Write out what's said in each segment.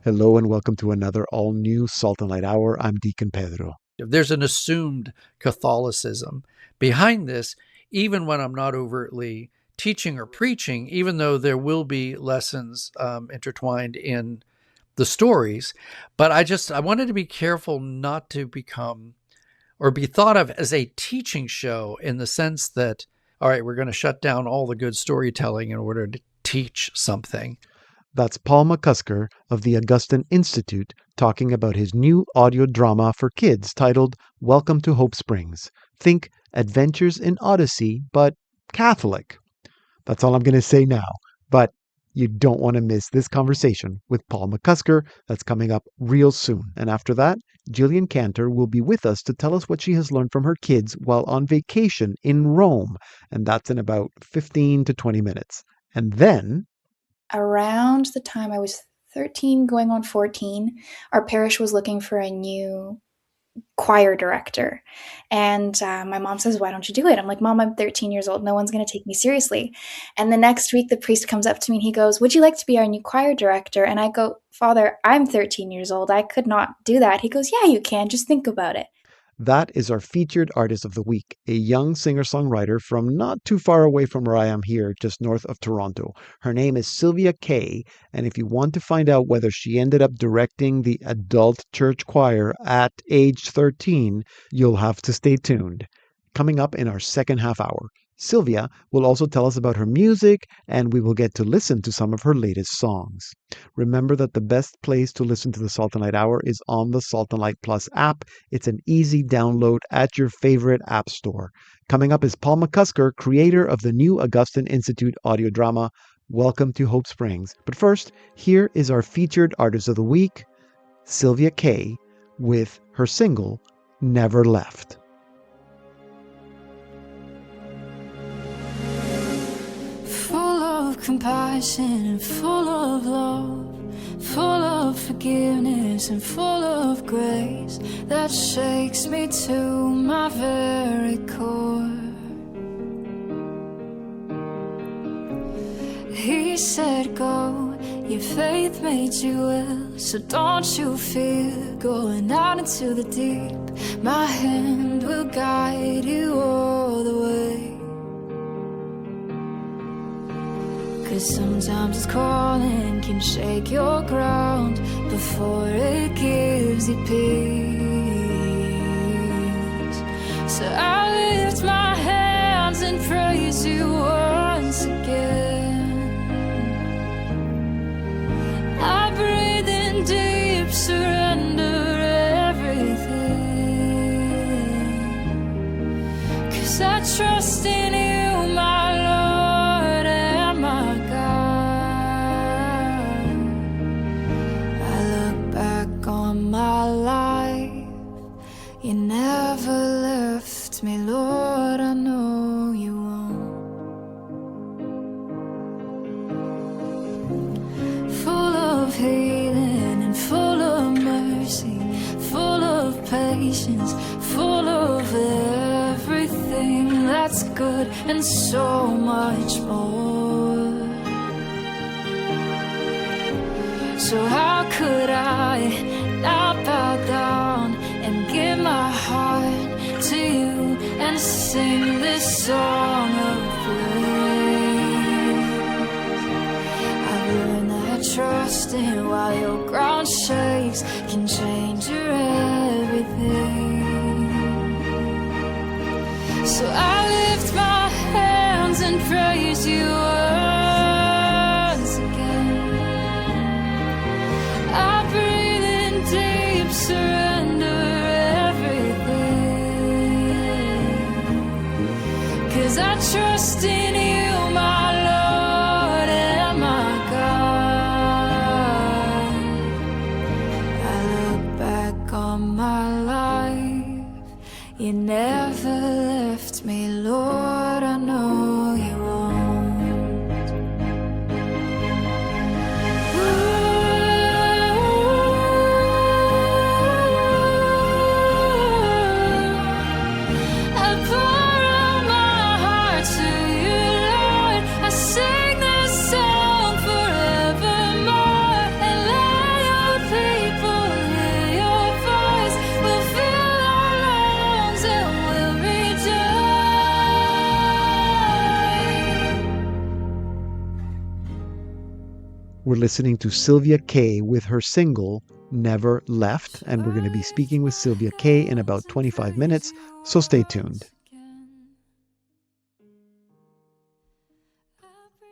Hello and welcome to another all-new Salt and Light Hour. I'm Deacon Pedro. There's an assumed Catholicism behind this, even when I'm not overtly teaching or preaching, even though there will be lessons intertwined in the stories. But I wanted to be careful not to become or be thought of as a teaching show in the sense that, all right, we're going to shut down all the good storytelling in order to teach something. That's Paul McCusker of the Augustine Institute talking about his new audio drama for kids titled Welcome to Hope Springs. Think Adventures in Odyssey, but Catholic. That's all I'm going to say now, but you don't want to miss this conversation with Paul McCusker that's coming up real soon. And after that, Gillian Kantor will be with us to tell us what she has learned from her kids while on vacation in Rome. And that's in about 15 to 20 minutes. And then around the time I was 13 going on 14, our parish was looking for a new choir director. And my mom says, why don't you do it? I'm like, Mom, I'm 13 years old. No one's going to take me seriously. And the next week, the priest comes up to me and he goes, would you like to be our new choir director? And I go, Father, I'm 13 years old. I could not do that. He goes, yeah, you can. Just think about it. That is our featured artist of the week, a young singer-songwriter from not too far away from where I am here, just north of Toronto. Her name is Sylvia Kay, and if you want to find out whether she ended up directing the adult church choir at age 13, you'll have to stay tuned. Coming up in our second half hour, Sylvia will also tell us about her music, and we will get to listen to some of her latest songs. Remember that the best place to listen to the Salt and Light Hour is on the Salt and Light Plus app. It's an easy download at your favorite app store. Coming up is Paul McCusker, creator of the new Augustine Institute audio drama, Welcome to Hope Springs. But first, here is our featured artist of the week, Sylvia Kay, with her single, Never Left. Compassion and full of love, full of forgiveness and full of grace that shakes me to my very core. He said go, your faith made you well, so don't you fear going out into the deep. My hand will guide you all the way. 'Cause sometimes this calling can shake your ground before it gives you peace. So I lift my hands and praise you once again. I breathe in deep, surrender everything. 'Cause I trust in you, my Lord. My life, you never left me, Lord, I know you won't. Full of healing and full of mercy, full of patience, full of everything that's good and so much more. So how could I not bow down and give my heart to you and sing this song of praise? I've learned that trusting while your ground shakes can change your everything. So I lift my hands and praise you once again. I breathe in deep, surrender everything. 'Cause I trust in you, my Lord and my God. I look back on my life, you never left me, Lord, I know you won't. Sing this song forevermore and let your We're listening to Sylvia Kay with her single, Never Left, and we're going to be speaking with Sylvia Kay in about 25 minutes, so stay tuned.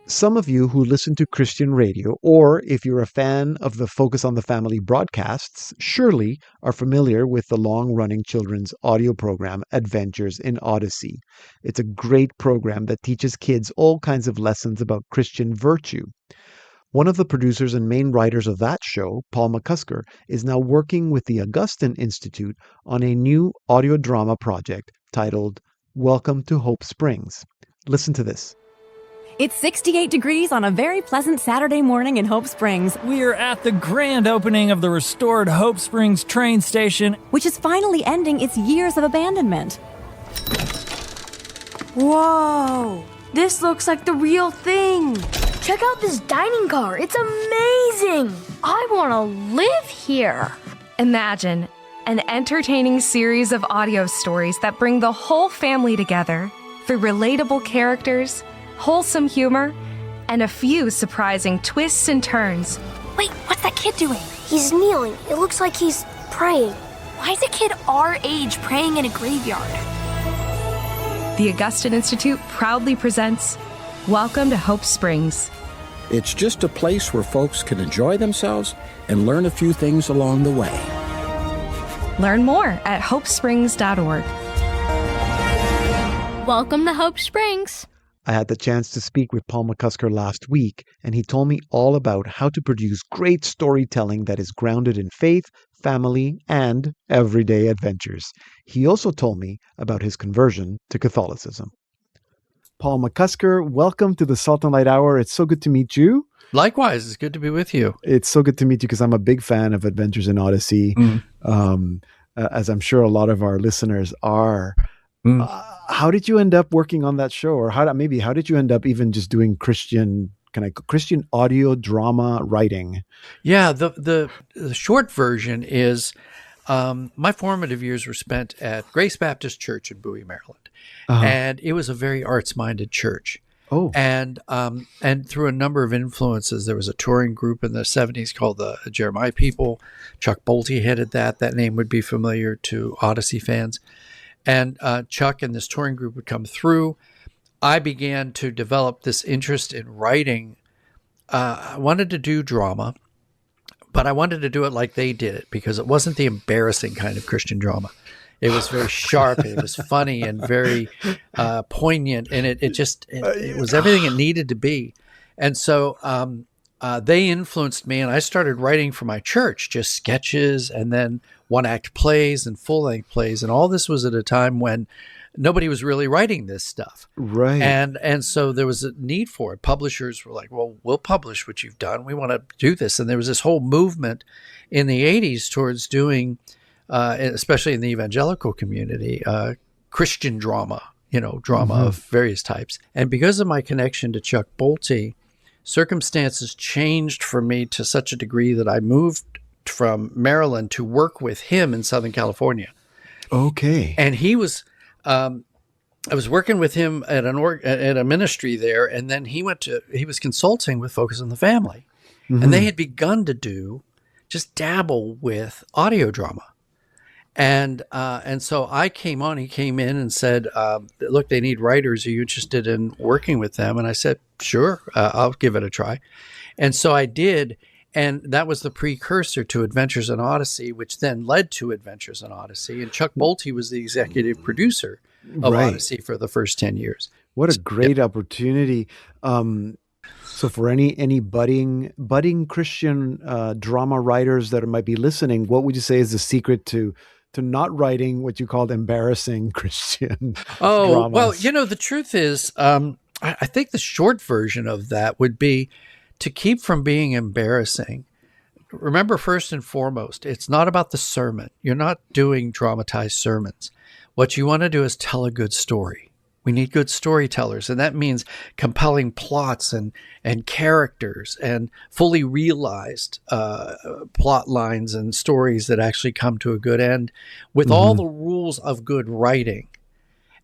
Some of you who listen to Christian radio, or if you're a fan of the Focus on the Family broadcasts, surely are familiar with the long-running children's audio program, Adventures in Odyssey. It's a great program that teaches kids all kinds of lessons about Christian virtue. One of the producers and main writers of that show, Paul McCusker, is now working with the Augustine Institute on a new audio drama project titled Welcome to Hope Springs. Listen to this. It's 68 degrees on a very pleasant Saturday morning in Hope Springs. We're at the grand opening of the restored Hope Springs train station, which is finally ending its years of abandonment. Whoa! This looks like the real thing! Check out this dining car. It's amazing. I want to live here. Imagine an entertaining series of audio stories that bring the whole family together through relatable characters, wholesome humor, and a few surprising twists and turns. Wait, what's that kid doing? He's kneeling. It looks like he's praying. Why is a kid our age praying in a graveyard? The Augustine Institute proudly presents Welcome to Hope Springs. It's just a place where folks can enjoy themselves and learn a few things along the way. Learn more at hopesprings.org. Welcome to Hope Springs. I had the chance to speak with Paul McCusker last week, and he told me all about how to produce great storytelling that is grounded in faith, family, and everyday adventures. He also told me about his conversion to Catholicism. Paul McCusker, welcome to the Salt and Light Hour. It's so good to meet you. Likewise, it's good to be with you. It's so good to meet you because I'm a big fan of Adventures in Odyssey, as I'm sure a lot of our listeners are. How did you end up working on that show? Or how did you end up even just doing Christian audio drama writing? Yeah, the short version is my formative years were spent at Grace Baptist Church in Bowie, Maryland. And it was a very arts-minded church. Oh. And through a number of influences, there was a touring group in the 70s called the Jeremiah People. Chuck Bolte headed that. That name would be familiar to Odyssey fans. And Chuck and this touring group would come through. I began to develop this interest in writing. I wanted to do drama, but I wanted to do it like they did it because it wasn't the embarrassing kind of Christian drama. It was very sharp. It was funny and very poignant, and it was everything it needed to be. And so they influenced me, and I started writing for my church, just sketches and then one-act plays and full-length plays. And all this was at a time when nobody was really writing this stuff. Right. And so there was a need for it. Publishers were like, well, we'll publish what you've done. We want to do this. And there was this whole movement in the 80s towards doing, especially in the evangelical community, Christian drama, drama of various types. And because of my connection to Chuck Bolte, circumstances changed for me to such a degree that I moved from Maryland to work with him in Southern California. Okay. And he was, I was working with him at at a ministry there, and then he was consulting with Focus on the Family. And they had begun to dabble with audio drama. And so I came on, he came in and said, look, they need writers. Are you interested in working with them? And I said, sure, I'll give it a try. And so I did. And that was the precursor to Adventures in Odyssey, which then led to Adventures in Odyssey. And Chuck Bolte was the executive producer of Odyssey for the first 10 years. What a great opportunity. So for any budding Christian drama writers that might be listening, what would you say is the secret to not writing what you called embarrassing Christian dramas? Well, the truth is, I think the short version of that would be to keep from being embarrassing. Remember, first and foremost, it's not about the sermon. You're not doing dramatized sermons. What you want to do is tell a good story. We need good storytellers, and that means compelling plots and characters and fully realized plot lines and stories that actually come to a good end with all the rules of good writing.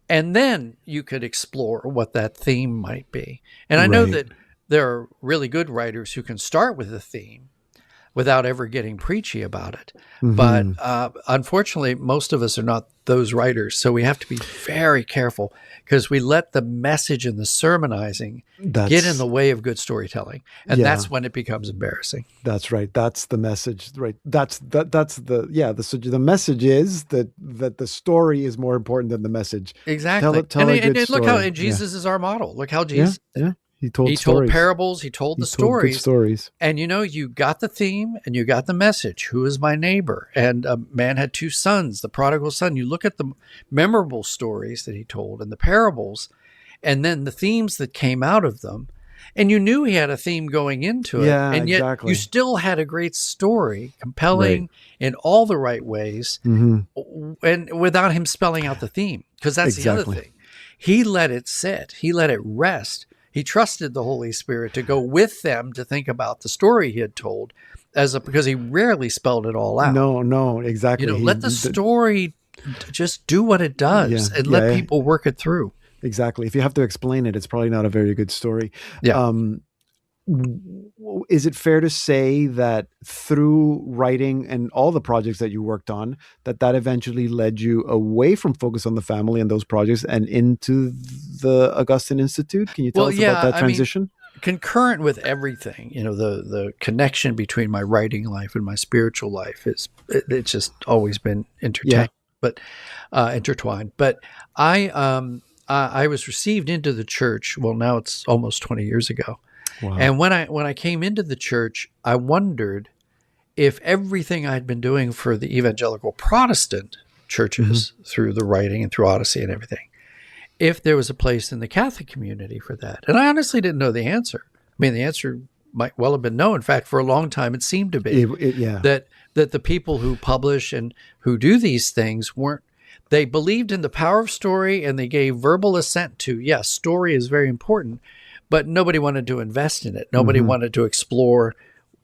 And then you could explore what that theme might be. And I know that there are really good writers who can start with a theme without ever getting preachy about it. But unfortunately, most of us are not those writers. So we have to be very careful because we let the message and the sermonizing get in the way of good storytelling. And that's when it becomes embarrassing. That's right. That's the message, right? That's the message is that the story is more important than the message. Exactly. Tell a good look story. how Jesus is our model. Look how Jesus He told parables. He told the stories. Good stories. And you got the theme and you got the message. Who is my neighbor? And a man had 2 sons, the prodigal son. You look at the memorable stories that he told and the parables, and then the themes that came out of them. And you knew he had a theme going into it. And yet you still had a great story, compelling in all the right ways, and without him spelling out the theme. Because that's the other thing. He let it sit. He let it rest. He trusted the Holy Spirit to go with them to think about the story he had told, because he rarely spelled it all out. No, exactly. Let the story just do what it does and let people work it through. Exactly. If you have to explain it, it's probably not a very good story. Yeah. Is it fair to say that through writing and all the projects that you worked on, that eventually led you away from focus on the family and those projects and into the Augustine Institute? Can you tell us about that transition? Concurrent with everything, the connection between my writing life and my spiritual life it's just always been intertwined. But I was received into the church. Well, now it's almost 20 years ago. Wow. And when I came into the church, I wondered if everything I'd been doing for the evangelical Protestant churches through the writing and through Odyssey and everything, if there was a place in the Catholic community for that. And I honestly didn't know the answer. I mean, the answer might well have been no. In fact, for a long time, it seemed to be that the people who publish and who do these things they believed in the power of story and they gave verbal assent to, yes, story is very important, but nobody wanted to invest in it. Nobody wanted to explore,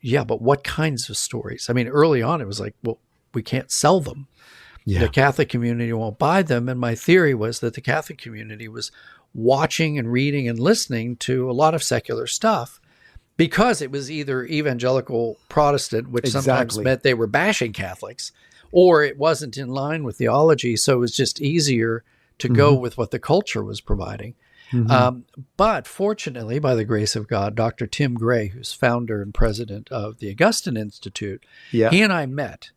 but what kinds of stories? I mean, early on, it was like, well, we can't sell them. Yeah. The Catholic community won't buy them. And my theory was that the Catholic community was watching and reading and listening to a lot of secular stuff because it was either evangelical Protestant, which sometimes meant they were bashing Catholics, or it wasn't in line with theology. So it was just easier to go with what the culture was providing. But fortunately, by the grace of God, Dr. Tim Gray, who's founder and president of the Augustine Institute, he and I met.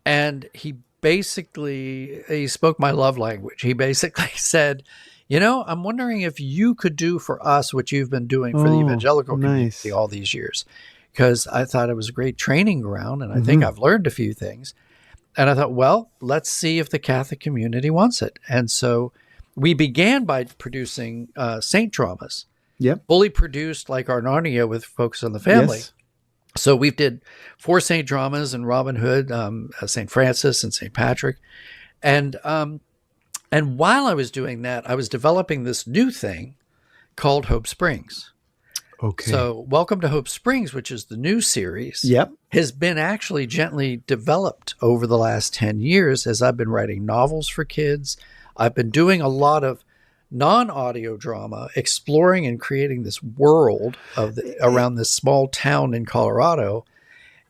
And he spoke my love language. He basically said, I'm wondering if you could do for us what you've been doing for the evangelical community all these years. Because I thought it was a great training ground, and I think I've learned a few things. And I thought, well, let's see if the Catholic community wants it. And so we began by producing saint dramas, fully produced like our Narnia with focus on the family. Yes. So we did 4 saint dramas and Robin Hood, St. Francis and St. Patrick. And while I was doing that, I was developing this new thing called Hope Springs. Okay. So Welcome to Hope Springs, which is the new series, has been actually gently developed over the last 10 years as I've been writing novels for kids. I've been doing a lot of non-audio drama, exploring and creating this world around this small town in Colorado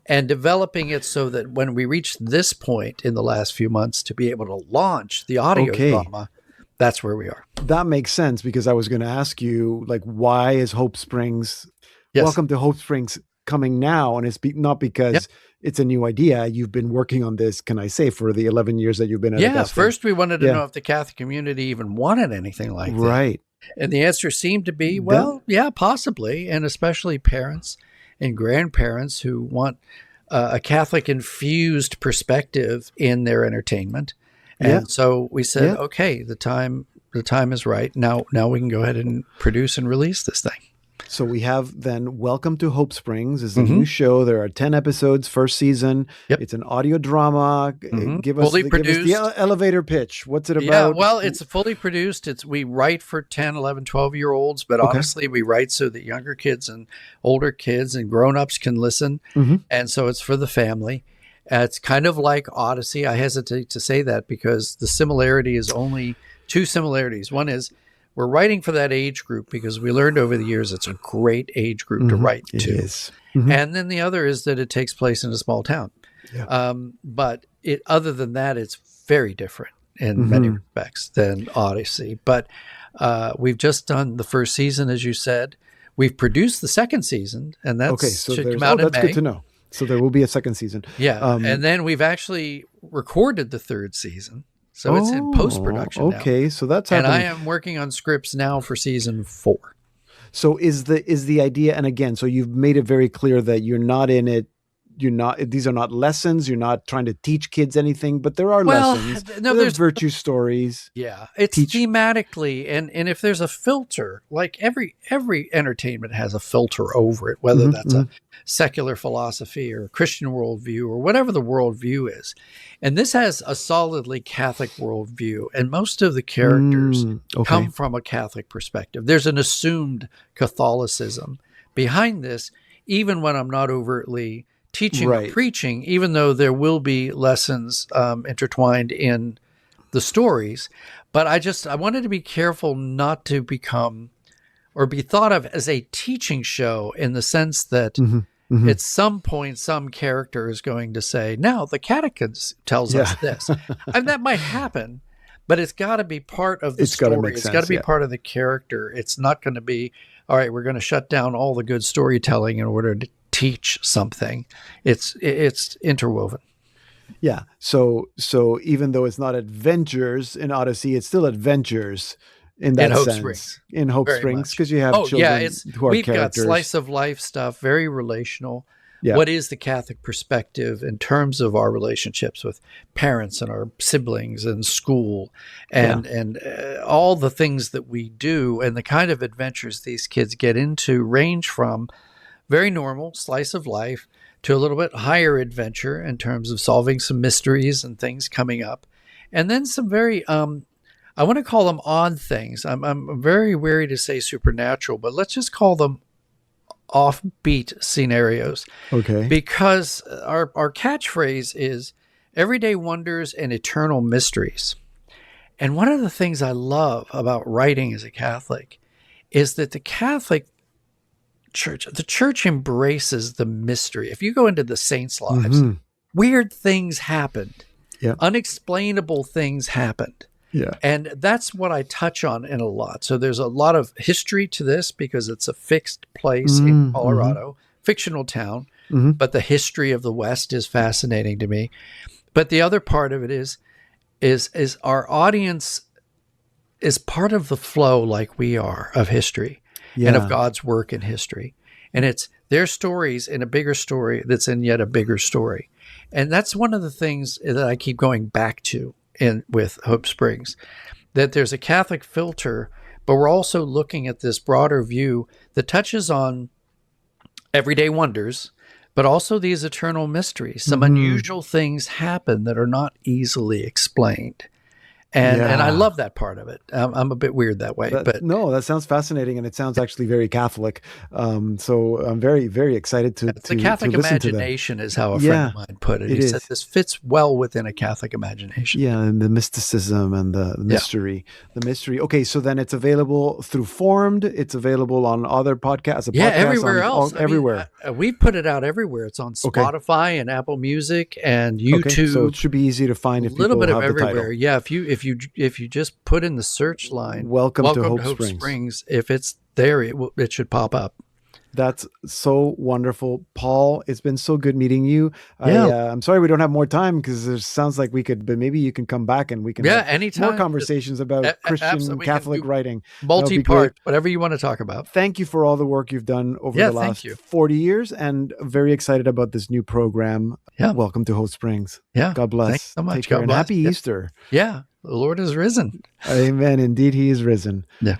and developing it so that when we reach this point in the last few months to be able to launch the audio drama, that's where we are. That makes sense because I was going to ask you, why is Hope Springs, Welcome to Hope Springs coming now? And it's not because it's a new idea. You've been working on this, can I say, for the 11 years that you've been at Augustine. First we wanted to know if the Catholic community even wanted anything like that. Right. And the answer seemed to be, possibly. And especially parents and grandparents who want a Catholic infused perspective in their entertainment. And so we said, okay, the time is right. Now we can go ahead and produce and release this thing. So we have then Welcome to Hope Springs is a new show. There are 10 episodes, first season. It's an audio drama. Give us the elevator pitch. What's it about? Yeah, well, it's fully produced. We write for 10, 11, 12-year-olds, but honestly, we write so that younger kids and older kids and grown-ups can listen. And so it's for the family. It's kind of like Odyssey. I hesitate to say that because the similarity is only 2 similarities. One is we're writing for that age group because we learned over the years it's a great age group to write to. It is. And then the other is that it takes place in a small town. Yeah. But other than that, it's very different in many respects than Odyssey. But we've just done the first season, as you said. We've produced the second season, and should come out in May. That's good to know. So there will be a second season. Yeah. And then we've actually recorded the third season. So it's in post-production now. Okay, so that's happening. And I am working on scripts now for season 4. So is the idea, and again, so you've made it very clear that you're not in it, these are not lessons, you're not trying to teach kids anything, but there are lessons. No, there's virtue stories. Yeah, it's thematically, and if there's a filter, like every entertainment has a filter over it, whether that's a secular philosophy or a Christian worldview or whatever the worldview is. And this has a solidly Catholic worldview, and most of the characters come from a Catholic perspective. There's an assumed Catholicism behind this, even when I'm not overtly teaching or preaching, even though there will be lessons intertwined in the stories. But I wanted to be careful not to become or be thought of as a teaching show in the sense that at some point some character is going to say, now the catechism tells us this. And that might happen, but it's got to be part of the story. It's got to be part of the character. It's not going to be, all right, we're going to shut down all the good storytelling in order to teach something. It's interwoven. Yeah. So even though it's not adventures in Odyssey, it's still adventures in that sense. Springs. In Hope Very Springs, much. because you have children who are we've characters. got slice of life stuff, very relational. Yeah. What is the Catholic perspective in terms of our relationships with parents and our siblings and school and all the things that we do and the kind of adventures these kids get into range from very normal slice of life to a little bit higher adventure in terms of solving some mysteries and things coming up. And then some very, I want to call them odd things. I'm very wary to say supernatural, but let's just call them offbeat scenarios. Okay. Because our catchphrase is everyday wonders and eternal mysteries. And one of the things I love about writing as a Catholic is that the Catholic the church embraces the mystery. If you go into the saints' lives, weird things happened. Yeah. Unexplainable things happened. Yeah. And that's what I touch on in a lot. So there's a lot of history to this because it's a fixed place in Colorado, fictional town, but the history of the West is fascinating to me. But the other part of it is our audience is part of the flow like we are of history. And of God's work in history. And it's their stories in a bigger story that's in yet a bigger story. And that's one of the things that I keep going back to with Hope Springs, that there's a Catholic filter, but we're also looking at this broader view that touches on everyday wonders, but also these eternal mysteries. Some unusual things happen that are not easily explained. And I love that part of it. I'm a bit weird that way, but no, that sounds fascinating, and it sounds actually very Catholic. So I'm very, very excited to the Catholic imagination is how a friend of mine put it. He said this fits well within a Catholic imagination. Yeah, and the mysticism and the mystery, the mystery. Okay, so then it's available through Formed. It's available on other podcasts. Everywhere else. Everywhere. We've put it out everywhere. It's on Spotify and Apple Music and YouTube. Okay, so it should be easy to find if people have the title. Yeah, if you just put in the search line, welcome to Hope Springs, if it's there, it should pop up. That's so wonderful. Paul, it's been so good meeting you. I'm sorry we don't have more time because it sounds like we could, but maybe you can come back and we can have anytime. More conversations about Christian Catholic writing. Multi-part, whatever you want to talk about. Thank you for all the work you've done over the last 40 years, and very excited about this new program. Yeah. Welcome to Hope Springs. Yeah. God bless. Thanks so much. Take care, and happy Easter. Yeah. The Lord is risen. Amen. Indeed, he is risen. Yeah.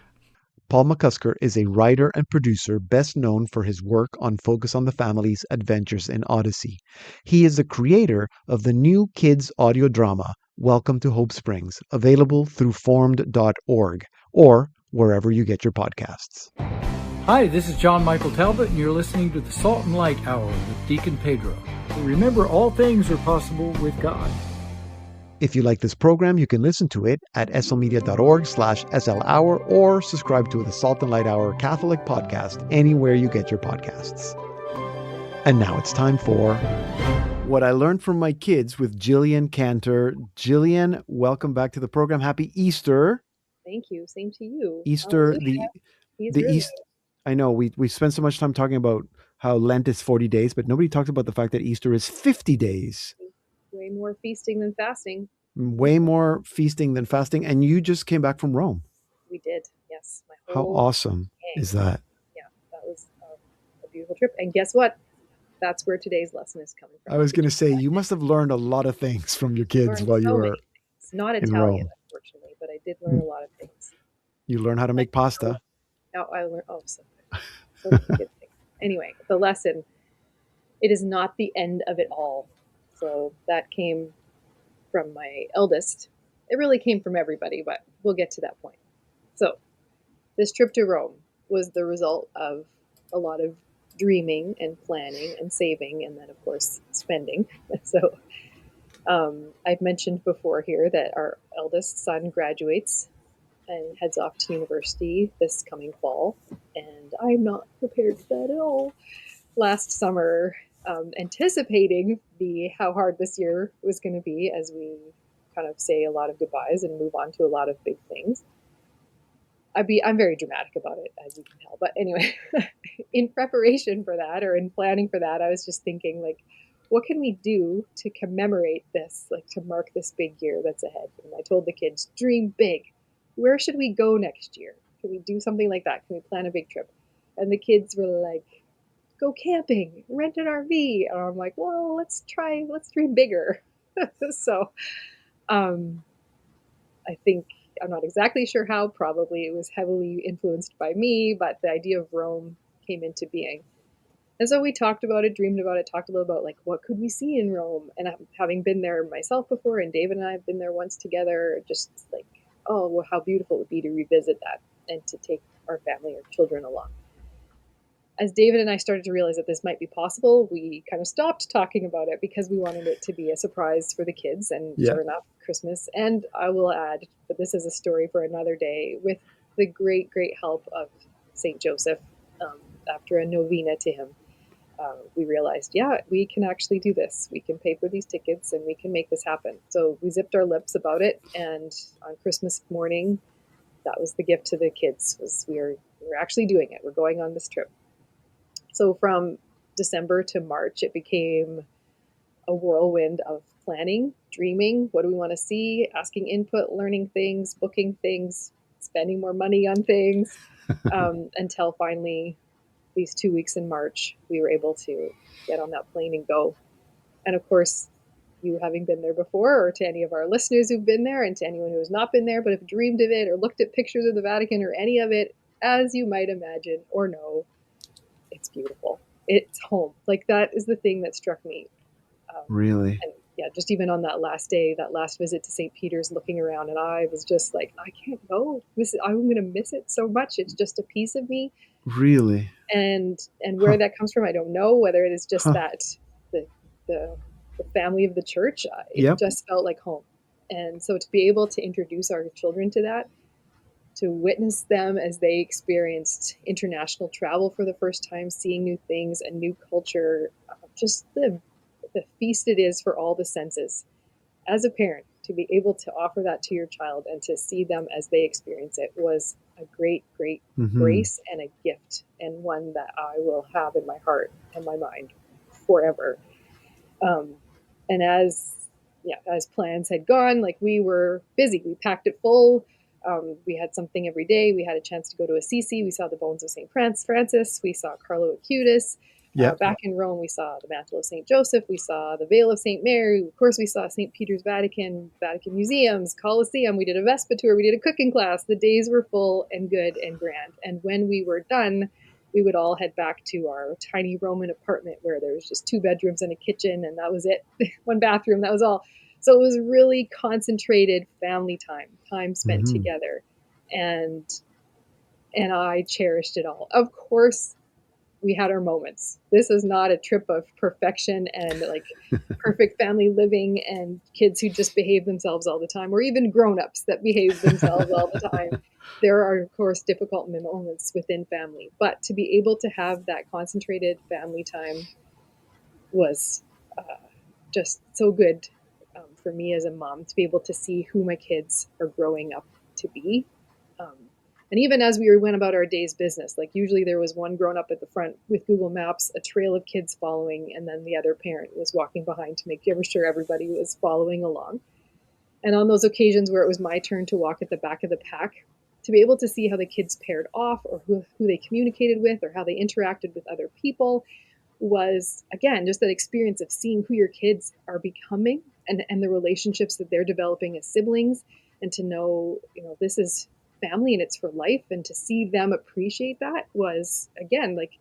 Paul McCusker is a writer and producer best known for his work on Focus on the Family's Adventures in Odyssey. He is the creator of the new kids audio drama, Welcome to Hope Springs, available through formed.org or wherever you get your podcasts. Hi, this is John Michael Talbot, and you're listening to the Salt and Light Hour with Deacon Pedro. Remember, all things are possible with God. If you like this program, you can listen to it at slmedia.org/SLHour or subscribe to the Salt and Light Hour Catholic podcast anywhere you get your podcasts. And now it's time for What I Learned from My Kids with Gillian Kantor. Gillian, welcome back to the program. Happy Easter. Thank you. Same to you. Easter, He's the really East. I know we spend so much time talking about how Lent is 40 days, but nobody talks about the fact that Easter is 50 days. way more feasting than fasting. Way more feasting than fasting. And you just came back from Rome. We did, yes. How awesome is that? Yeah, that was a beautiful trip. And guess what? That's where today's lesson is coming from. I was going to say, you must have learned a lot of things from your kids while you were It's not in Italian, Rome. unfortunately, but I did learn a lot of things. You learned how to make pasta. I learned, so good thing. Anyway, the lesson, it is not the end of it all. So that came from my eldest. It really came from everybody, but we'll get to that point. So this trip to Rome was the result of a lot of dreaming and planning and saving, and then of course spending. So I've mentioned before here that our eldest son graduates and heads off to university this coming fall, and I'm not prepared for that at all. Last summer, anticipating how hard this year was going to be as we kind of say a lot of goodbyes and move on to a lot of big things. I'm very dramatic about it, as you can tell. But anyway, in preparation for that, or in planning for that, I was just thinking, like, what can we do to commemorate this, like to mark this big year that's ahead? And I told the kids, dream big. Where should we go next year? Can we do something like that? Can we plan a big trip? And the kids were like, go camping, rent an RV. And I'm like, well, let's dream bigger. So I think, I'm not exactly sure how, probably it was heavily influenced by me, but the idea of Rome came into being. And so we talked about it, dreamed about it, talked a little about like, what could we see in Rome? And having been there myself before, and David and I have been there once together, just like, oh, well, how beautiful it would be to revisit that and to take our family or children along. As David and I started to realize that this might be possible, we kind of stopped talking about it because we wanted it to be a surprise for the kids. And sure enough, Christmas. And I will add, but this is a story for another day, with the great, great help of St. Joseph, after a novena to him, we realized, we can actually do this. We can pay for these tickets and we can make this happen. So we zipped our lips about it. And on Christmas morning, that was the gift to the kids, was we're actually doing it. We're going on this trip. So from December to March, it became a whirlwind of planning, dreaming. What do we want to see? Asking input, learning things, booking things, spending more money on things, until finally these 2 weeks in March, we were able to get on that plane and go. And of course, you having been there before, or to any of our listeners who've been there, and to anyone who has not been there but have dreamed of it or looked at pictures of the Vatican or any of it, as you might imagine or know, it's beautiful. It's home. Like, that is the thing that struck me. Really? And just even on that last day, that last visit to St. Peter's, looking around, and I was just like, I can't go. I'm going to miss it so much. It's just a piece of me. Really? And where that comes from, I don't know. Whether it is just that the family of the church, it just felt like home. And so to be able to introduce our children to that, to witness them as they experienced international travel for the first time, seeing new things and new culture, just the feast it is for all the senses. As a parent, to be able to offer that to your child and to see them as they experience it was a great, great grace and a gift, and one that I will have in my heart and my mind forever. And as plans had gone, like, we were busy. We packed it full. We had something every day. We had a chance to go to Assisi. We saw the bones of St. Francis. We saw Carlo Acutis. Back in Rome, we saw the mantle of St. Joseph. We saw the veil of St. Mary. Of course, we saw St. Peter's Vatican, Vatican Museums, Colosseum. We did a Vespa tour. We did a cooking class. The days were full and good and grand. And when we were done, we would all head back to our tiny Roman apartment where there was just 2 bedrooms and a kitchen, and that was it. 1 bathroom, that was all. So it was really concentrated family time spent together. And I cherished it all. Of course, we had our moments. This is not a trip of perfection and like perfect family living and kids who just behave themselves all the time, or even grown-ups that behave themselves all the time. There are, of course, difficult moments within family, but to be able to have that concentrated family time was just so good for me as a mom, to be able to see who my kids are growing up to be. And even as we went about our day's business, like usually there was one grown up at the front with Google Maps, a trail of kids following, and then the other parent was walking behind to make sure everybody was following along. And on those occasions where it was my turn to walk at the back of the pack, to be able to see how the kids paired off, or who they communicated with, or how they interacted with other people, was, again, just that experience of seeing who your kids are becoming and the relationships that they're developing as siblings, and to know, this is family and it's for life, and to see them appreciate that was, again, like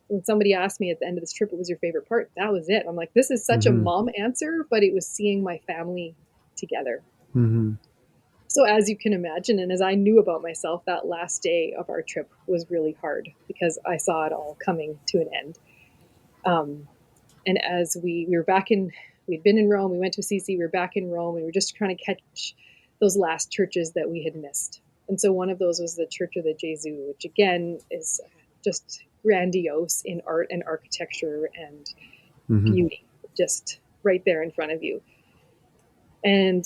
when somebody asked me at the end of this trip, what was your favorite part? That was it. I'm like, this is such a mom answer, but it was seeing my family together. So as you can imagine, and as I knew about myself, that last day of our trip was really hard because I saw it all coming to an end. And as we were back we'd been in Rome, we went to Assisi, we were back in Rome, we were just trying to catch those last churches that we had missed. And so one of those was the Church of the Gesù, which again is just grandiose in art and architecture and beauty, just right there in front of you. And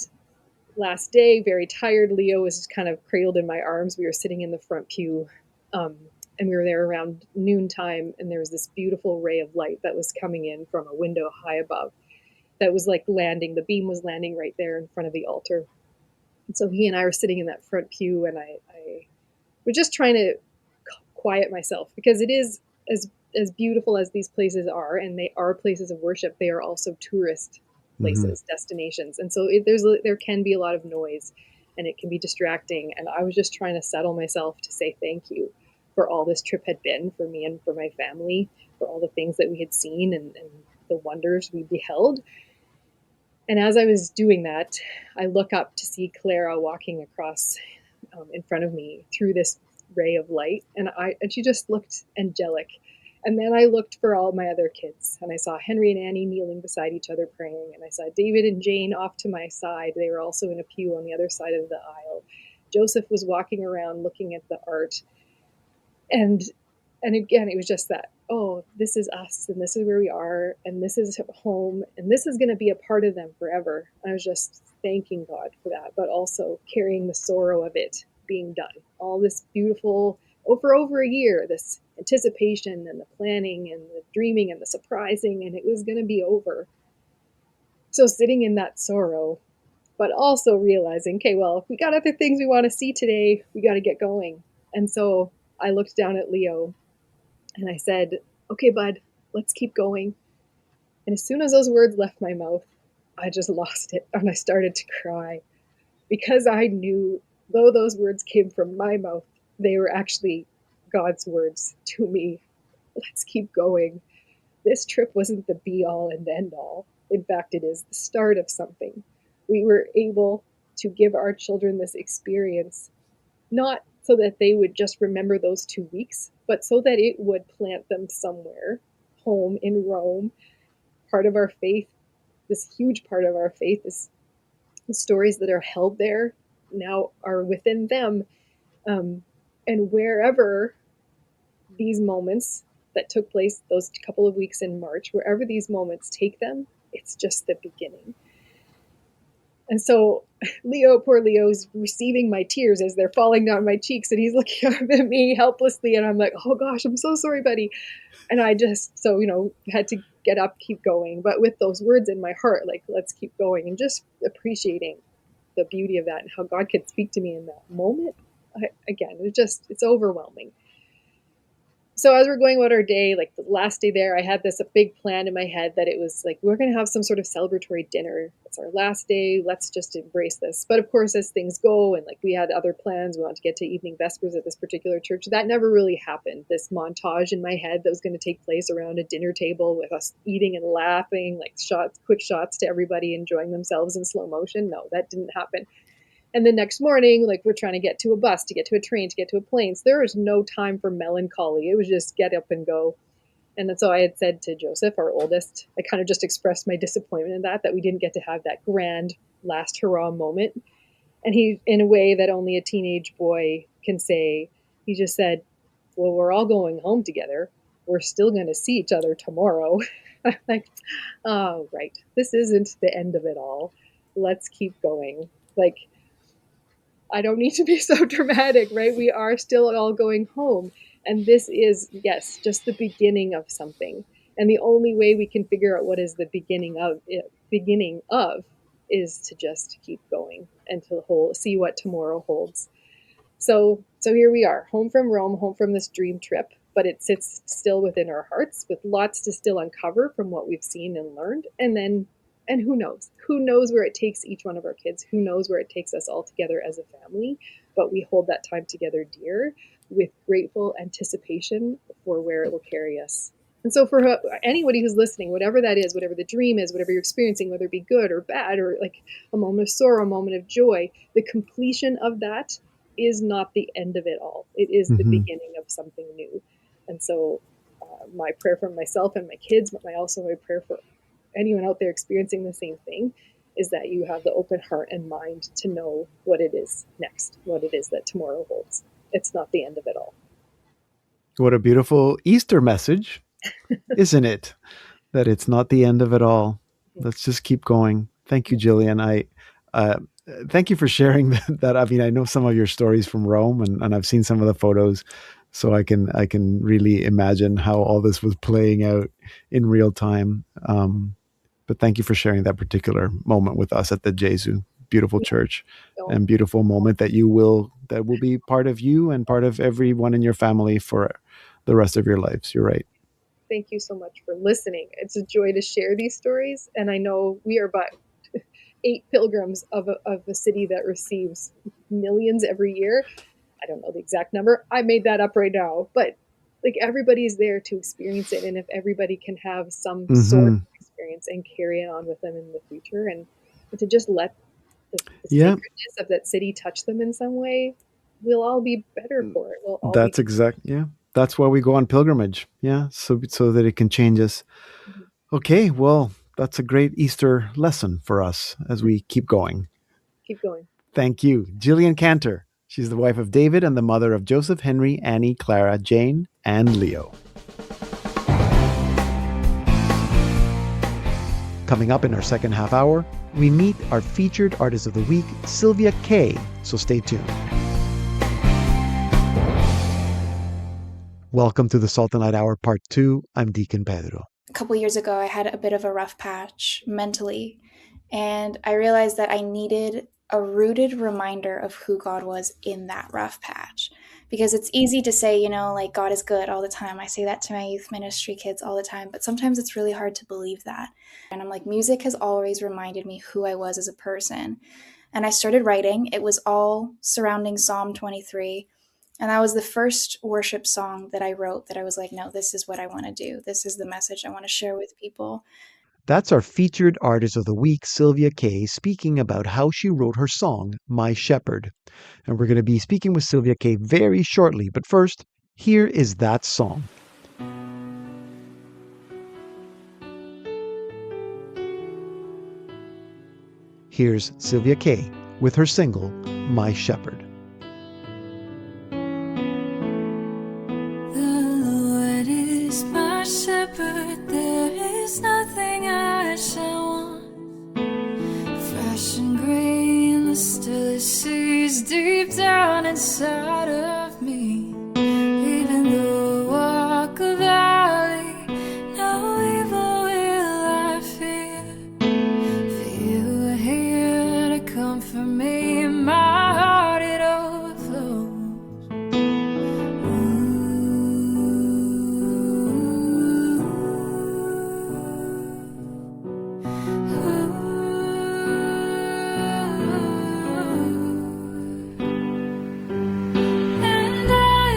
last day, very tired, Leo was just kind of cradled in my arms. We were sitting in the front pew, and we were there around noontime, and there was this beautiful ray of light that was coming in from a window high above that was like landing. The beam was landing right there in front of the altar. And so he and I were sitting in that front pew, and I was just trying to quiet myself, because it is as beautiful as these places are, and they are places of worship, they are also tourist places, destinations. And so there can be a lot of noise, and it can be distracting. And I was just trying to settle myself to say thank you for all this trip had been for me and for my family, for all the things that we had seen and the wonders we beheld. And as I was doing that, I look up to see Clara walking across in front of me through this ray of light. And she just looked angelic. And then I looked for all my other kids, and I saw Henry and Annie kneeling beside each other praying. And I saw David and Jane off to my side. They were also in a pew on the other side of the aisle. Joseph was walking around looking at the art. And again, it was just that, oh, this is us, and this is where we are, and this is home, and this is going to be a part of them forever. I was just thanking God for that, but also carrying the sorrow of it being done. All this beautiful, over a year, this anticipation and the planning and the dreaming and the surprising, and it was going to be over. So sitting in that sorrow, but also realizing, okay, well, if we got other things we want to see today, we got to get going. And so I looked down at Leo and I said, okay, bud, let's keep going. And as soon as those words left my mouth, I just lost it, and I started to cry, because I knew, though those words came from my mouth, they were actually God's words to me. Let's keep going. This trip wasn't the be-all and end-all. In fact, it is the start of something. We were able to give our children this experience, not so that they would just remember those 2 weeks, but so that it would plant them somewhere, home in Rome. Part of our faith, this huge part of our faith, is the stories that are held there now are within them. And wherever these moments that took place, those couple of weeks in March, wherever these moments take them, it's just the beginning. And so poor Leo, is receiving my tears as they're falling down my cheeks, and he's looking up at me helplessly, and I'm like, oh gosh, I'm so sorry, buddy. And I just, had to get up, keep going. But with those words in my heart, like, let's keep going, and just appreciating the beauty of that and how God could speak to me in that moment. It's overwhelming. So as we're going about our day, like the last day there, I had a big plan in my head that it was like, we're going to have some sort of celebratory dinner. It's our last day. Let's just embrace this. But of course, as things go, and like we had other plans, we wanted to get to evening vespers at this particular church. That never really happened. This montage in my head that was going to take place around a dinner table with us eating and laughing, like quick shots to everybody enjoying themselves in slow motion. No, that didn't happen. And the next morning, like, we're trying to get to a bus, to get to a train, to get to a plane. So there was no time for melancholy. It was just get up and go. And so I had said to Joseph, our oldest, I kind of just expressed my disappointment in that we didn't get to have that grand last hurrah moment. And he, in a way that only a teenage boy can say, he just said, well, we're all going home together. We're still going to see each other tomorrow. I'm like, oh, right. This isn't the end of it all. Let's keep going. Like, I don't need to be so dramatic, right? We are still all going home. And this is, yes, just the beginning of something. And the only way we can figure out what is the beginning of is to just keep going and to see what tomorrow holds. So here we are, home from Rome, home from this dream trip, but it sits still within our hearts with lots to still uncover from what we've seen and learned. And who knows where it takes each one of our kids, who knows where it takes us all together as a family, but we hold that time together dear with grateful anticipation for where it will carry us. And so for anybody who's listening, whatever that is, whatever the dream is, whatever you're experiencing, whether it be good or bad, or like a moment of sorrow, a moment of joy, the completion of that is not the end of it all. It is the beginning of something new. And so my prayer for myself and my kids, but also my prayer for anyone out there experiencing the same thing, is that you have the open heart and mind to know what it is next, what it is that tomorrow holds. It's not the end of it all. What a beautiful Easter message, isn't it? That it's not the end of it all. Let's just keep going. Thank you, Gillian. Thank you for sharing that. I mean, I know some of your stories from Rome, and I've seen some of the photos, so I can really imagine how all this was playing out in real time. But thank you for sharing that particular moment with us at the Jesu. Beautiful church and beautiful moment that will be part of you and part of everyone in your family for the rest of your lives. You're right. Thank you so much for listening. It's a joy to share these stories. And I know we are but 8 pilgrims of a city that receives millions every year. I don't know the exact number. I made that up right now, but like everybody's there to experience it. And if everybody can have some sort of experience and carry it on with them in the future, and to just let the sacredness of that city touch them in some way, we'll all be better for it. We'll all That's why we go on pilgrimage. Yeah. So that it can change us. Okay. Well, that's a great Easter lesson for us as we keep going. Keep going. Thank you. Gillian Kantor. She's the wife of David and the mother of Joseph, Henry, Annie, Clara, Jane, and Leo. Coming up in our second half hour, we meet our featured artist of the week, Sylvia Kay. So stay tuned. Welcome to the Salt and Light Hour Part 2. I'm Deacon Pedro. A couple years ago, I had a bit of a rough patch mentally, and I realized that I needed a rooted reminder of who God was in that rough patch. Because it's easy to say, like God is good all the time. I say that to my youth ministry kids all the time, but sometimes it's really hard to believe that. And I'm like, music has always reminded me who I was as a person. And I started writing. It was all surrounding Psalm 23. And that was the first worship song that I wrote that I was like, no, this is what I want to do. This is the message I want to share with people. That's our featured artist of the week, Sylvia Kay, speaking about how she wrote her song, My Shepherd. And we're going to be speaking with Sylvia Kay very shortly. But first, here is that song. Here's Sylvia Kay with her single, My Shepherd. The Lord is my shepherd, there is nothing I shall want. Fresh and green, the still seas deep down inside of me. Even though I walk a valley, no evil will I fear. For you are here to comfort me, in my heart it overflows. And I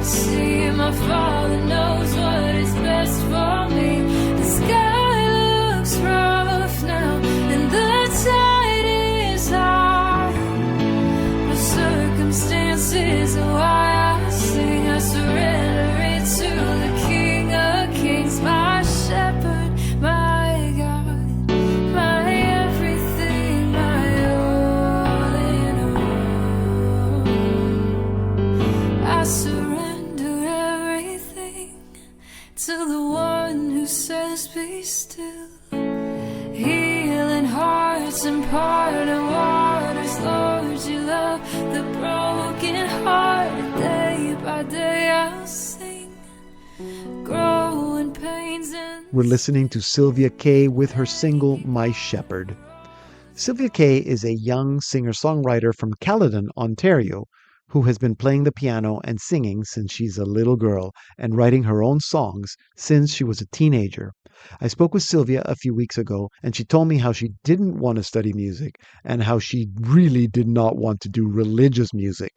see. My Father knows what is best for me. The sky looks rough now, and the tide is high. My circumstances are why I sing. I surrender it to the King of Kings, my shepherd, my God, my everything, my all in all. I surrender everything to the one who says be still, healing hearts and parting waters. Lord, you love the broken heart. Day by day I'll sing, growing pains and... We're listening to Sylvia Kay with her single, My Shepherd. Sylvia Kay is a young singer-songwriter from Caledon, Ontario, who has been playing the piano and singing since she's a little girl and writing her own songs since she was a teenager. I spoke with Sylvia a few weeks ago, and she told me how she didn't want to study music and how she really did not want to do religious music.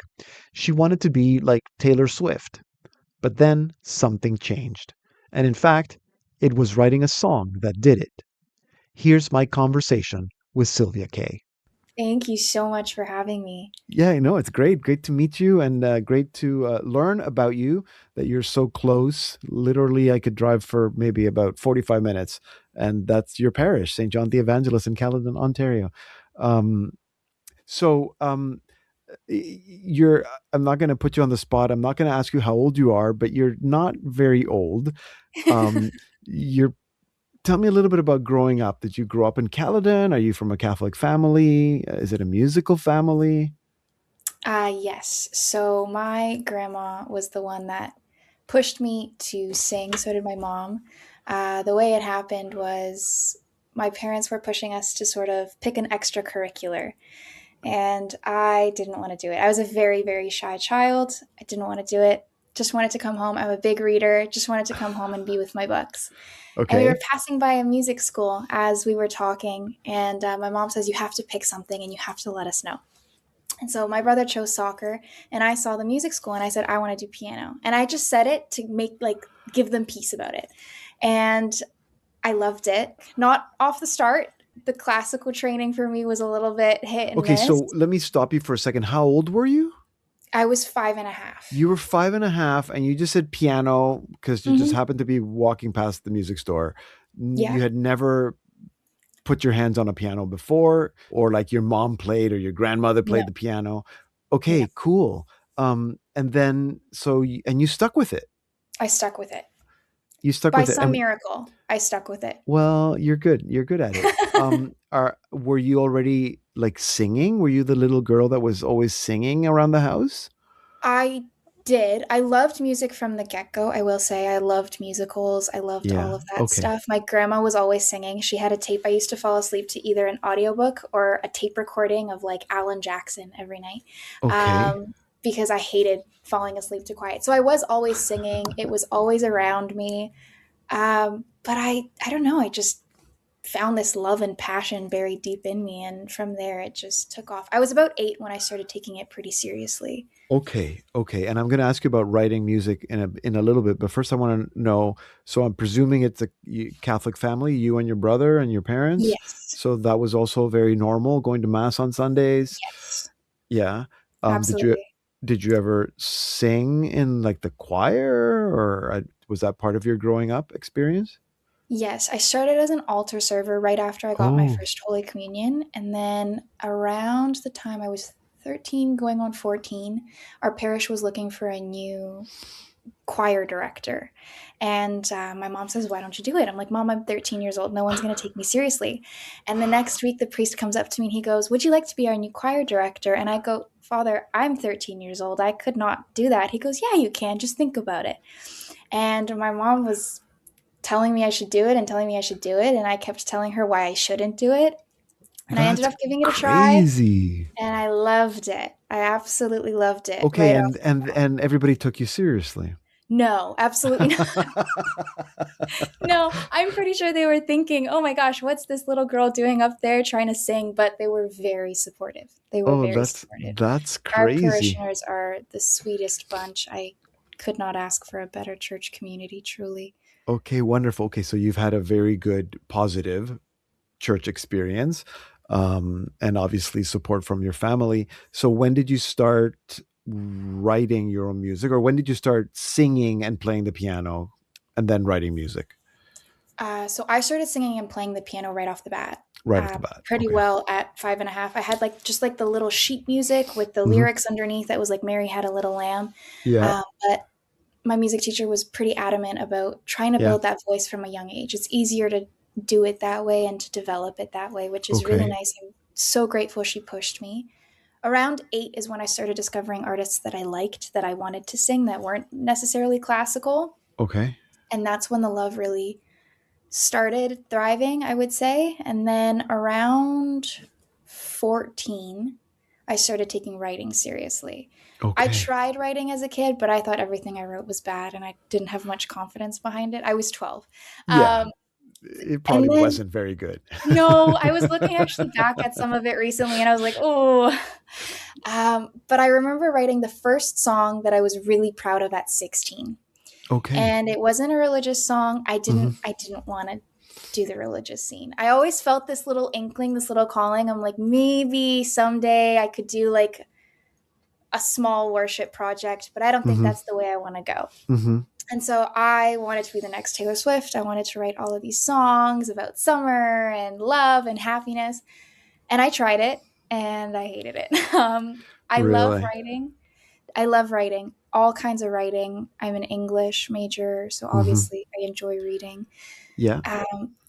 She wanted to be like Taylor Swift. But then something changed. And in fact, it was writing a song that did it. Here's my conversation with Sylvia Kay. Thank you so much for having me. Yeah, I know. It's great. Great to meet you and great to learn about you, that you're so close. Literally, I could drive for maybe about 45 minutes. And that's your parish, St. John the Evangelist in Caledon, Ontario. I'm not going to put you on the spot. I'm not going to ask you how old you are, but you're not very old. Tell me a little bit about growing up. Did you grow up in Caledon? Are you from a Catholic family? Is it a musical family? Yes. So my grandma was the one that pushed me to sing. So did my mom. The way it happened was my parents were pushing us to sort of pick an extracurricular. And I didn't want to do it. I was a very, very shy child. I didn't want to do it. Just wanted to come home. I'm a big reader. Just wanted to come home and be with my books. Okay. And we were passing by a music school as we were talking. And my mom says, you have to pick something and you have to let us know. And so my brother chose soccer and I saw the music school and I said, I want to do piano. And I just said it to give them peace about it. And I loved it. Not off the start. The classical training for me was a little bit hit and miss. Okay, so let me stop you for a second. How old were you? I was 5.5. You were 5.5 and you just said piano because you just happened to be walking past the music store. Yeah. You had never put your hands on a piano before, or like your mom played or your grandmother played the piano. Okay, cool. And then, you stuck with it. I stuck with it. You stuck with it. By some miracle, I stuck with it. Well, you're good. You're good at it. Were you already like singing? Were you the little girl that was always singing around the house? I did. I loved music from the get-go. I will say I loved musicals. I loved all of that stuff. My grandma was always singing. She had a tape. I used to fall asleep to either an audiobook or a tape recording of like Alan Jackson every night. Because I hated falling asleep to quiet. So I was always singing. It was always around me. But I don't know. I just found this love and passion buried deep in me. And from there, it just took off. I was about 8 when I started taking it pretty seriously. Okay. And I'm going to ask you about writing music in a little bit. But first I want to know, so I'm presuming it's a Catholic family, you and your brother and your parents? Yes. So that was also very normal, going to Mass on Sundays? Yes. Yeah. Absolutely. Did you ever sing in like the choir, or was that part of your growing up experience? Yes, I started as an altar server right after I got my first Holy Communion. And then around the time I was 13 going on 14, our parish was looking for a new choir director. And my mom says, why don't you do it? I'm like, Mom, I'm 13 years old. No one's going to take me seriously. And the next week, the priest comes up to me and he goes, would you like to be our new choir director? And I go, Father, I'm 13 years old. I could not do that. He goes, yeah, you can. Just think about it. And my mom was telling me I should do it and telling me I should do it. And I kept telling her why I shouldn't do it. And I ended up giving it a try. Crazy. And I loved it. I absolutely loved it. Okay, right and everybody took you seriously. No, absolutely not. No, I'm pretty sure they were thinking, oh my gosh, what's this little girl doing up there trying to sing? But they were very supportive. They were very supportive. That's crazy. Our parishioners are the sweetest bunch. I could not ask for a better church community, truly. Okay, wonderful. Okay, so you've had a very good, positive church experience, and obviously support from your family. So when did you start writing your own music, or when did you start singing and playing the piano and then writing music? So I started singing and playing the piano right off the bat. Right off the bat. Pretty Okay. well at 5.5. I had just the little sheet music with the lyrics underneath that was like Mary Had a Little Lamb. Yeah. But my music teacher was pretty adamant about trying to build that voice from a young age. It's easier to do it that way and to develop it that way, which is really nice. I'm so grateful she pushed me. Around 8 is when I started discovering artists that I liked, that I wanted to sing, that weren't necessarily classical. Okay. And that's when the love really started thriving, I would say. And then around 14, I started taking writing seriously. Okay. I tried writing as a kid, but I thought everything I wrote was bad and I didn't have much confidence behind it. I was 12. Yeah. It probably wasn't very good. No, I was looking actually back at some of it recently and I was like, oh. But I remember writing the first song that I was really proud of at 16. Okay. And it wasn't a religious song. I didn't want to do the religious scene. I always felt this little inkling, this little calling. I'm like, maybe someday I could do like a small worship project, but I don't think that's the way I want to go. And so I wanted to be the next Taylor Swift. I wanted to write all of these songs about summer and love and happiness. And I tried it and I hated it. I love writing. I love writing, all kinds of writing. I'm an English major, so obviously I enjoy reading. Yeah.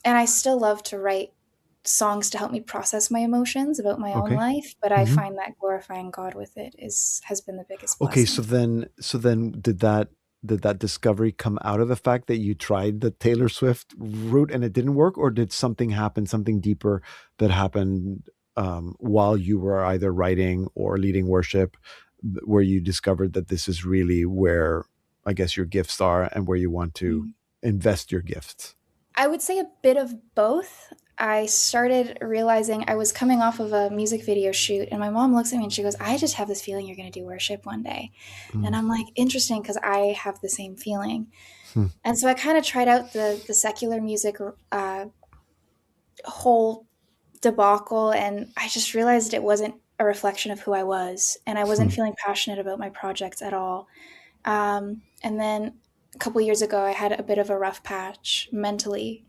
And I still love to write songs to help me process my emotions about my own life, but I find that glorifying God with it has been the biggest blessing. Okay, so then did that discovery come out of the fact that you tried the Taylor Swift route and it didn't work, or did something happen, something deeper that happened while you were either writing or leading worship, where you discovered that this is really where I guess your gifts are and where you want to invest your gifts? I would say a bit of both. I started realizing I was coming off of a music video shoot and my mom looks at me and she goes, I just have this feeling you're going to do worship one day. And I'm like, interesting, because I have the same feeling. And so I kind of tried out the secular music whole debacle, and I just realized it wasn't a reflection of who I was, and I wasn't feeling passionate about my projects at all. And then a couple years ago, I had a bit of a rough patch mentally,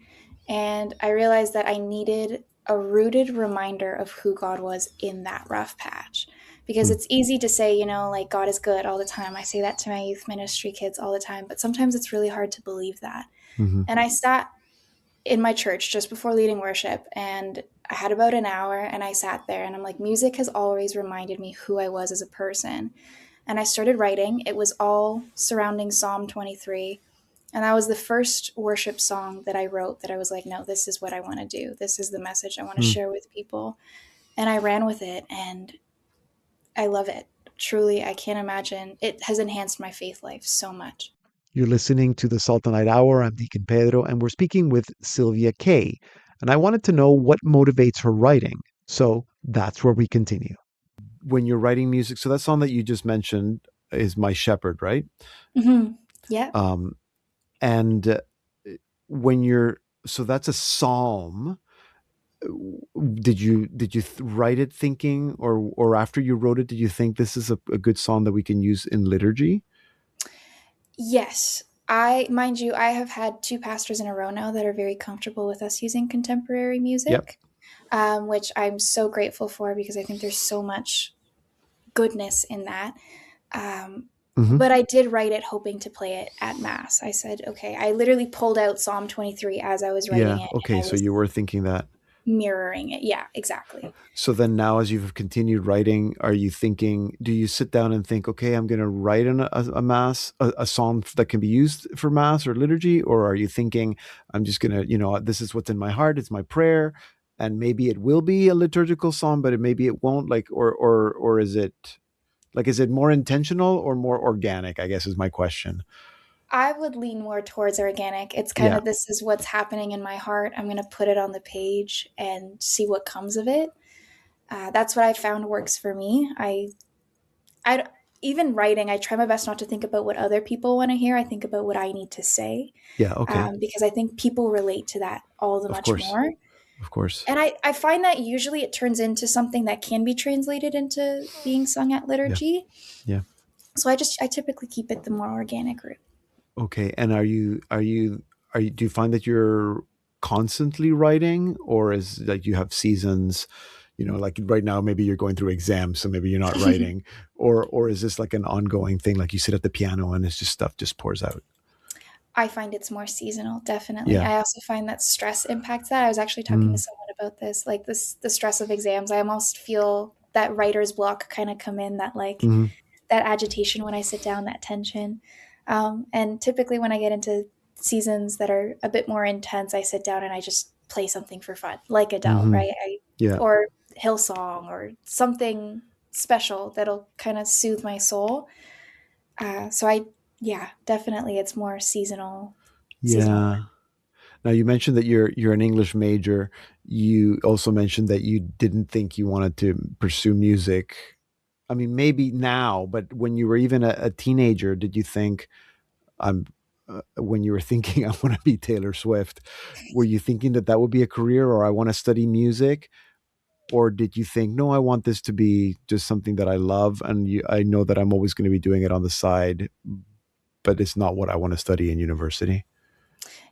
and I realized that I needed a rooted reminder of who God was in that rough patch. Because it's easy to say, like, God is good all the time. I say that to my youth ministry kids all the time, but sometimes it's really hard to believe that. And I sat in my church just before leading worship, and I had about an hour, and I sat there and I'm like, music has always reminded me who I was as a person. And I started writing. It was all surrounding Psalm 23. And that was the first worship song that I wrote that I was like, no, this is what I want to do. This is the message I want to share with people. And I ran with it, and I love it. Truly, I can't imagine. It has enhanced my faith life so much. You're listening to the Salt and Light Hour. I'm Deacon Pedro, and we're speaking with Sylvia Kay. And I wanted to know what motivates her writing. So that's where we continue. When you're writing music, so that song that you just mentioned is My Shepherd, right? Yeah. And so that's a psalm. Did you write it thinking, or after you wrote it, did you think this is a good song that we can use in liturgy? Yes. Mind you, I have had 2 pastors in a row now that are very comfortable with us using contemporary music, which I'm so grateful for, because I think there's so much goodness in that. But I did write it hoping to play it at Mass. I said, okay, I literally pulled out Psalm 23 as I was writing it. Okay, so you were thinking that. Mirroring it. Yeah, exactly. So then now, as you've continued writing, are you thinking, do you sit down and think, okay, I'm going to write a Mass, a psalm that can be used for Mass or liturgy? Or are you thinking, I'm just going to, this is what's in my heart, it's my prayer, and maybe it will be a liturgical psalm, but maybe it won't, or is it more intentional or more organic, I guess is my question. I would lean more towards organic. It's kind of, this is what's happening in my heart. I'm going to put it on the page and see what comes of it. That's what I found works for me. I even writing, I try my best not to think about what other people want to hear. I think about what I need to say. Yeah. Okay. Because I think people relate to that all the Of much course. more. Of course. And I find that usually it turns into something that can be translated into being sung at liturgy. Yeah. So I typically keep it the more organic route. Okay. And do you find that you're constantly writing, or is like you have seasons, like right now, maybe you're going through exams, so maybe you're not writing, or is this like an ongoing thing? Like you sit at the piano and it's just stuff just pours out? I find it's more seasonal, definitely. Yeah. I also find that stress impacts that. I was actually talking to someone about this, like the stress of exams. I almost feel that writer's block kind of come in, that like that agitation when I sit down, that tension. And typically when I get into seasons that are a bit more intense, I sit down and I just play something for fun, like Adele, right? Or Hillsong, or something special that'll kind of soothe my soul. Yeah, definitely it's more seasonal. Yeah. Now you mentioned that you're an English major. You also mentioned that you didn't think you wanted to pursue music. I mean, maybe now, but when you were even a teenager, did you think when you were thinking I want to be Taylor Swift, were you thinking that would be a career, or I want to study music? Or did you think, no, I want this to be just something that I love, and I know that I'm always going to be doing it on the side, but it's not what I want to study in university?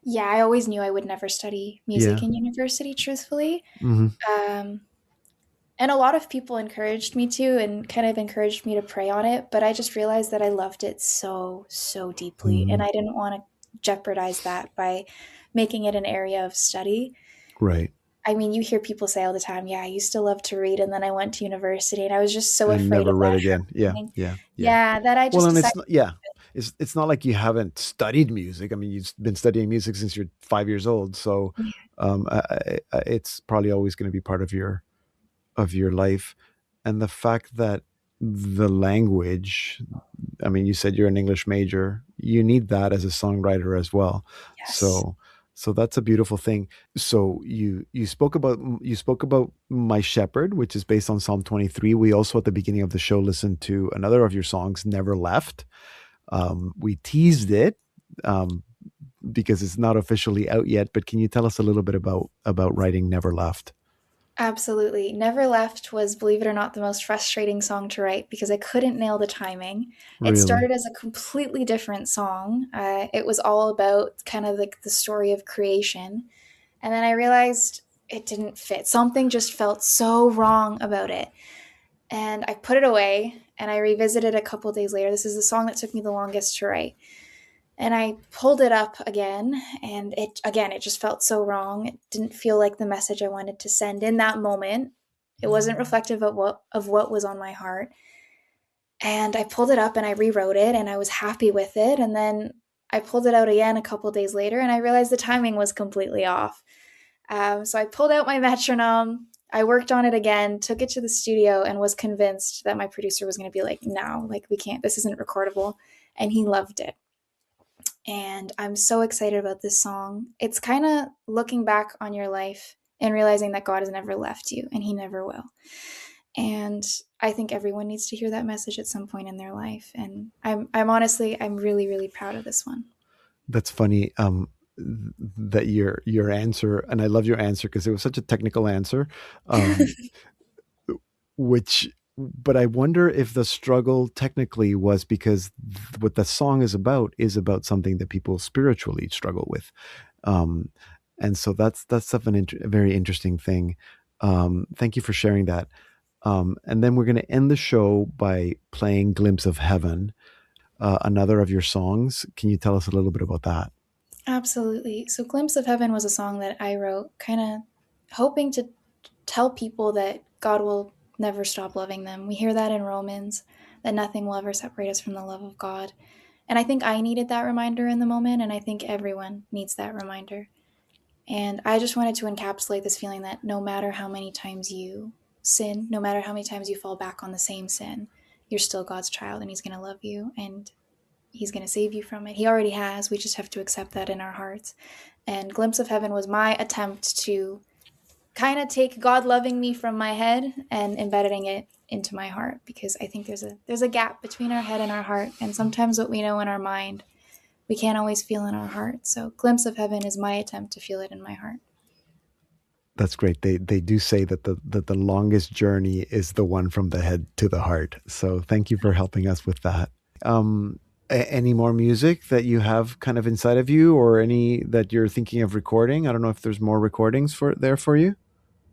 Yeah, I always knew I would never study music in university, truthfully. And a lot of people encouraged me to, and kind of encouraged me to pray on it, but I just realized that I loved it so, so deeply, and I didn't want to jeopardize that by making it an area of study. Right. I mean, you hear people say all the time, yeah, I used to love to read, and then I went to university, and I was just so afraid never of read that again. Yeah, that I just decided. It's not like you haven't studied music. I mean, you've been studying music since you're 5 years old, so it's probably always going to be part of your life. And the fact that the language, I mean, you said you're an English major, you need that as a songwriter as well. Yes. So that's a beautiful thing. So you spoke about My Shepherd, which is based on Psalm 23. We also at the beginning of the show listened to another of your songs, Never Left. We teased it because it's not officially out yet, but can you tell us a little bit about writing Never Left? Absolutely. Never Left was, believe it or not, the most frustrating song to write because I couldn't nail the timing. Really? It started as a completely different song. It was all about kind of like the story of creation. And then I realized it didn't fit. Something just felt so wrong about it. And I put it away and I revisited it a couple days later. This is the song that took me the longest to write. And I pulled it up again, and it just felt so wrong. It didn't feel like the message I wanted to send in that moment. It wasn't reflective of what was on my heart. And I pulled it up and I rewrote it, and I was happy with it. And then I pulled it out again a couple days later, and I realized the timing was completely off. So I pulled out my metronome. I worked on it again, took it to the studio, and was convinced that my producer was going to be like, no, like we can't, this isn't recordable. And he loved it. And I'm so excited about this song. It's kind of looking back on your life and realizing that God has never left you, and he never will. And I think everyone needs to hear that message at some point in their life. And I'm really, really proud of this one. That's funny. That your answer, and I love your answer because it was such a technical answer, but I wonder if the struggle technically was because what the song is about something that people spiritually struggle with. And so that's a very interesting thing. Thank you for sharing that. And then we're going to end the show by playing Glimpse of Heaven, another of your songs. Can you tell us a little bit about that? Absolutely. So Glimpse of Heaven was a song that I wrote kind of hoping to tell people that God will never stop loving them. We hear that in Romans, that nothing will ever separate us from the love of God. And I think I needed that reminder in the moment, and I think everyone needs that reminder. And I just wanted to encapsulate this feeling that no matter how many times you sin, no matter how many times you fall back on the same sin, you're still God's child, and he's going to love you, and he's going to save you from it. He already has. We just have to accept that in our hearts. And Glimpse of Heaven was my attempt to kind of take God loving me from my head and embedding it into my heart, because I think there's a gap between our head and our heart, and sometimes what we know in our mind we can't always feel in our heart. So Glimpse of Heaven is my attempt to feel it in my heart. That's great. They do say that the longest journey is the one from the head to the heart. So thank you for helping us with that. Any more music that you have kind of inside of you, or any that you're thinking of recording? I don't know if there's more recordings for you.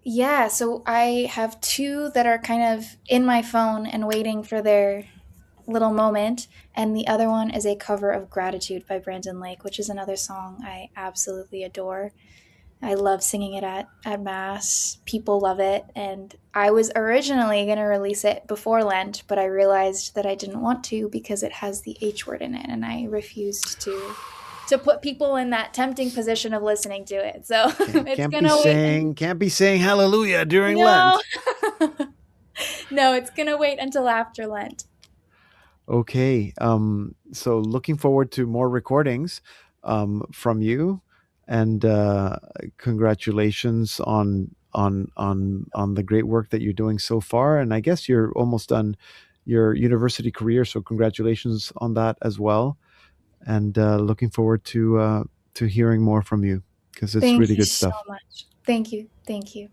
Yeah, so I have 2 that are kind of in my phone and waiting for their little moment, and the other one is a cover of Gratitude by Brandon Lake, which is another song I absolutely adore. I love singing it at Mass. People love it, and I was originally going to release it before Lent, but I realized that I didn't want to because it has the H word in it, and I refused to put people in that tempting position of listening to it. So can't be saying hallelujah during Lent. No, it's going to wait until after Lent. Okay. So looking forward to more recordings from you, and congratulations on the great work that you're doing so far. And I guess you're almost done your university career, so congratulations on that as well. And looking forward to hearing more from you, because it's really good stuff. Thank you so much. Thank you.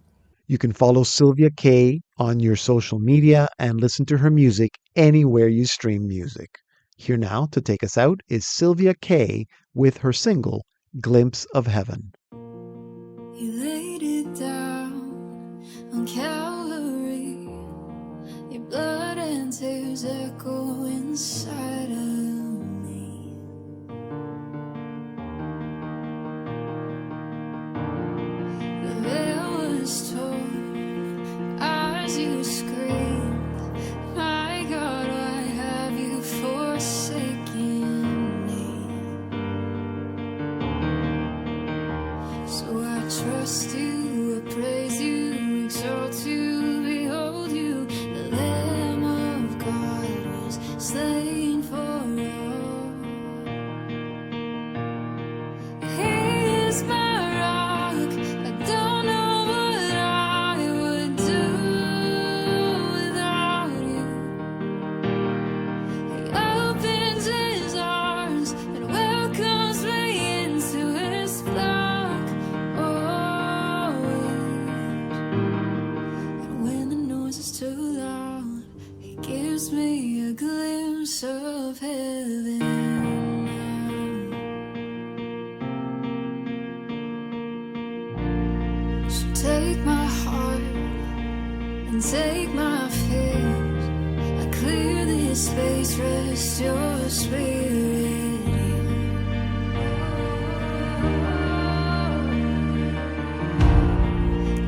You can follow Sylvia Kay on your social media and listen to her music anywhere you stream music. Here now to take us out is Sylvia Kay with her single, Glimpse of Heaven. You laid it down on Calvary. Your blood and tears echo inside of me. The veil was torn as you screamed, my God, why have you forsaken me? So I trust you, I praise you, exalt you, behold you. The Lamb of God was slain for all. He is my rock, I don't know what I would do without you. He opens his arms and welcomes me into his flock always. And when the noise is too loud, he gives me a glimpse of heaven. So take my heart and take my fears. I clear this space, rest your spirit here.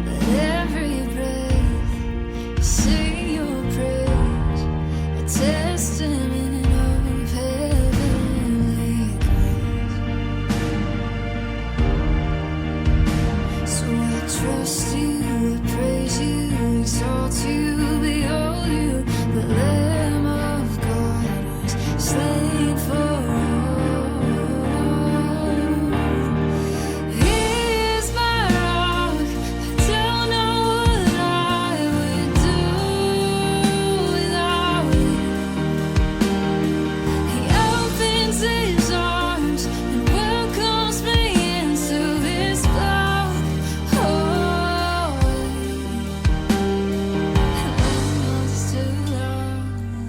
Let every breath sing your praise, a testament of heavenly grace. So I trust you, I praise you, exalt you, behold you. The Lamb of God was slain for all. He is my rock, I don't know what I would do without you. He opens his arms and welcomes me into his flock always. And when it's too loud,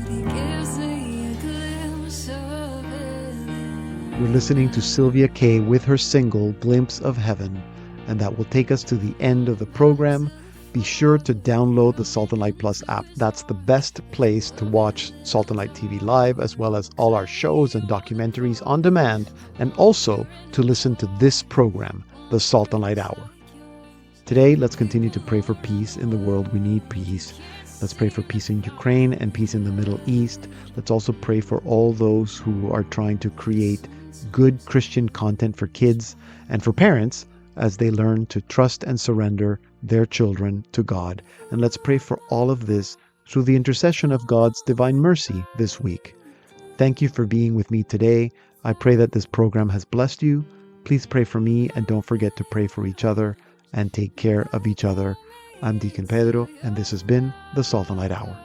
he gives me a glimpse of heaven. You're listening to Sylvia Kay with her single, Glimpse of Heaven, and that will take us to the end of the program. Be sure to download the Salt and Light Plus app. That's the best place to watch Salt and Light TV live, as well as all our shows and documentaries on demand, and also to listen to this program, the Salt and Light Hour. Today, let's continue to pray for peace in the world. We need peace. Let's pray for peace in Ukraine and peace in the Middle East. Let's also pray for all those who are trying to create good Christian content for kids and for parents as they learn to trust and surrender their children to God. And let's pray for all of this through the intercession of God's divine mercy this week. Thank you for being with me today. I pray that this program has blessed you. Please pray for me, and don't forget to pray for each other. and take care of each other. I'm Deacon Pedro, and this has been the Salt and Light Hour.